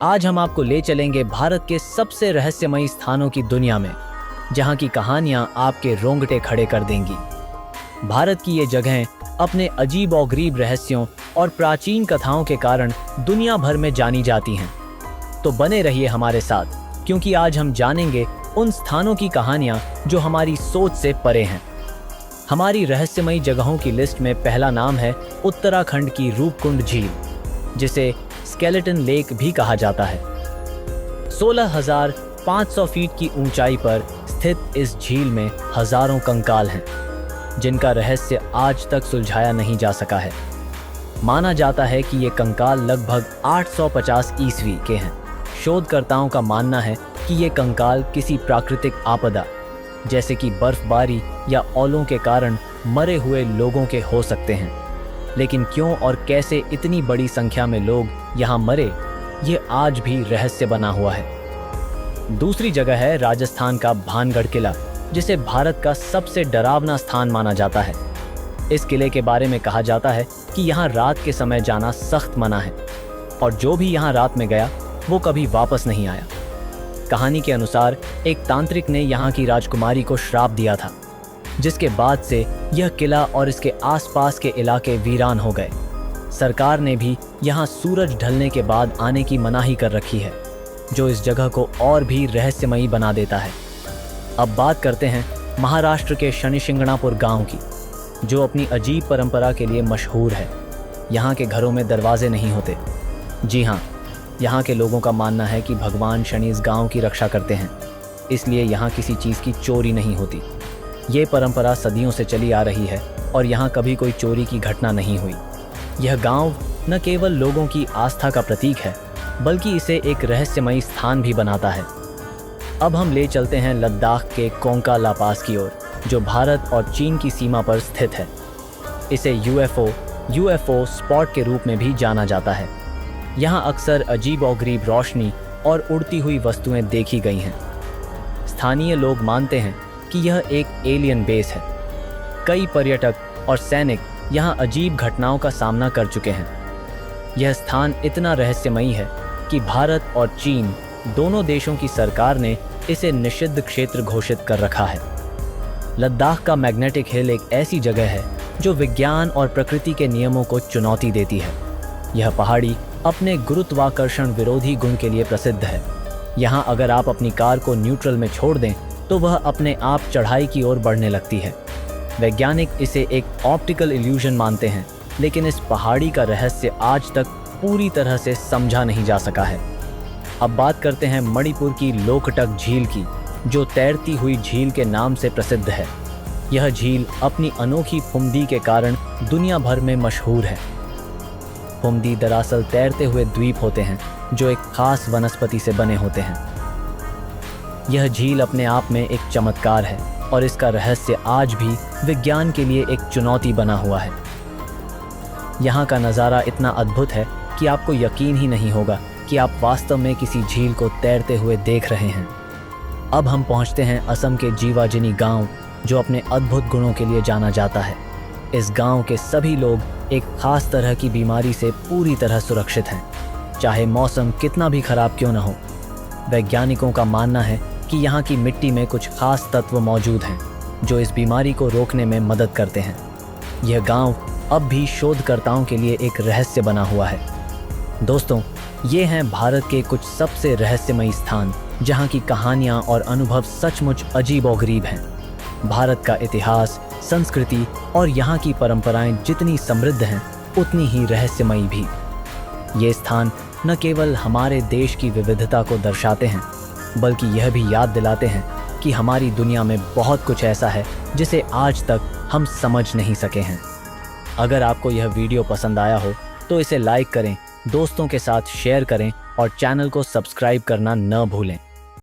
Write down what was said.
आज हम आपको ले चलेंगे भारत के सबसे रहस्यमयी स्थानों की दुनिया में, जहां की कहानियां आपके रोंगटे खड़े कर देंगी। भारत की ये जगहें अपने अजीब और गरीब रहस्यों और प्राचीन कथाओं के कारण दुनिया भर में जानी जाती हैं। तो बने रहिए हमारे साथ, क्योंकि आज हम जानेंगे उन स्थानों की कहानियां जो हमारी सोच से परे हैं। हमारी रहस्यमयी जगहों की लिस्ट में पहला नाम है उत्तराखंड की रूपकुंड झील, जिसे स्केलेटन लेक भी कहा जाता है। 16,500 फीट की ऊंचाई पर स्थित इस झील में हजारों कंकाल हैं, जिनका रहस्य आज तक सुलझाया नहीं जा सका है। माना जाता है कि ये कंकाल लगभग 850 ईस्वी के हैं। शोधकर्ताओं का मानना है कि ये कंकाल किसी प्राकृतिक आपदा जैसे कि बर्फबारी या ओलों के कारण मरे हुए लोगों के हो सकते हैं। लेकिन क्यों और कैसे इतनी बड़ी संख्या में लोग यहाँ मरे, ये आज भी रहस्य बना हुआ है। दूसरी जगह है राजस्थान का भानगढ़ किला, जिसे भारत का सबसे डरावना स्थान माना जाता है। इस किले के बारे में कहा जाता है कि यहाँ रात के समय जाना सख्त मना है, और जो भी यहाँ रात में गया वो कभी वापस नहीं आया। कहानी के अनुसार एक तांत्रिक ने यहाँ की राजकुमारी को श्राप दिया था, जिसके बाद से यह किला और इसके आसपास के इलाके वीरान हो गए। सरकार ने भी यहाँ सूरज ढलने के बाद आने की मनाही कर रखी है, जो इस जगह को और भी रहस्यमयी बना देता है। अब बात करते हैं महाराष्ट्र के शनिशिंगणापुर गांव की, जो अपनी अजीब परंपरा के लिए मशहूर है। यहाँ के घरों में दरवाजे नहीं होते। जी हाँ, यहाँ के लोगों का मानना है कि भगवान शनि इस गांव की रक्षा करते हैं, इसलिए यहाँ किसी चीज़ की चोरी नहीं होती। ये परंपरा सदियों से चली आ रही है और यहाँ कभी कोई चोरी की घटना नहीं हुई। यह गांव न केवल लोगों की आस्था का प्रतीक है, बल्कि इसे एक रहस्यमयी स्थान भी बनाता है। अब हम ले चलते हैं लद्दाख के कोंका ला पास की ओर, जो भारत और चीन की सीमा पर स्थित है। इसे यूएफओ स्पॉट के रूप में भी जाना जाता है। यहाँ अक्सर अजीब और गरीब रोशनी और उड़ती हुई वस्तुएं देखी गई हैं। स्थानीय लोग मानते हैं कि यह एक एलियन बेस है। कई पर्यटक और सैनिक यहाँ अजीब घटनाओं का सामना कर चुके हैं। यह स्थान इतना रहस्यमयी है कि भारत और चीन दोनों देशों की सरकार ने इसे निषिद्ध क्षेत्र घोषित कर रखा है। लद्दाख का मैग्नेटिक हिल एक ऐसी जगह है जो विज्ञान और प्रकृति के नियमों को चुनौती देती है। यह पहाड़ी अपने गुरुत्वाकर्षण विरोधी गुण के लिए प्रसिद्ध है। यहाँ अगर आप अपनी कार को न्यूट्रल में छोड़ दें तो वह अपने आप चढ़ाई की ओर बढ़ने लगती है। वैज्ञानिक इसे एक ऑप्टिकल इल्यूजन मानते हैं, लेकिन इस पहाड़ी का रहस्य आज तक पूरी तरह से समझा नहीं जा सका है। अब बात करते हैं मणिपुर की लोकटक झील की, जो तैरती हुई झील के नाम से प्रसिद्ध है। यह झील अपनी अनोखी फुमदी के कारण दुनिया भर में मशहूर है। फुमदी दरअसल तैरते हुए द्वीप होते हैं, जो एक खास वनस्पति से बने होते हैं। यह झील अपने आप में एक चमत्कार है, और इसका रहस्य आज भी विज्ञान के लिए एक चुनौती बना हुआ है। यहाँ का नज़ारा इतना अद्भुत है कि आपको यकीन ही नहीं होगा कि आप वास्तव में किसी झील को तैरते हुए देख रहे हैं। अब हम पहुँचते हैं असम के जीवाजिनी गांव, जो अपने अद्भुत गुणों के लिए जाना जाता है। इस गांव के सभी लोग एक खास तरह की बीमारी से पूरी तरह सुरक्षित हैं, चाहे मौसम कितना भी खराब क्यों न हो। वैज्ञानिकों का मानना है कि यहाँ की मिट्टी में कुछ खास तत्व मौजूद हैं, जो इस बीमारी को रोकने में मदद करते हैं। यह गांव अब भी शोधकर्ताओं के लिए एक रहस्य बना हुआ है। दोस्तों, ये हैं भारत के कुछ सबसे रहस्यमयी स्थान, जहाँ की कहानियाँ और अनुभव सचमुच अजीब और गरीब हैं। भारत का इतिहास, संस्कृति और यहाँ की परंपराएं जितनी समृद्ध हैं, उतनी ही रहस्यमयी भी। ये स्थान न केवल हमारे देश की विविधता को दर्शाते हैं, बल्कि यह भी याद दिलाते हैं कि हमारी दुनिया में बहुत कुछ ऐसा है जिसे आज तक हम समझ नहीं सके हैं। अगर आपको यह वीडियो पसंद आया हो तो इसे लाइक करें, दोस्तों के साथ शेयर करें और चैनल को सब्सक्राइब करना न भूलें।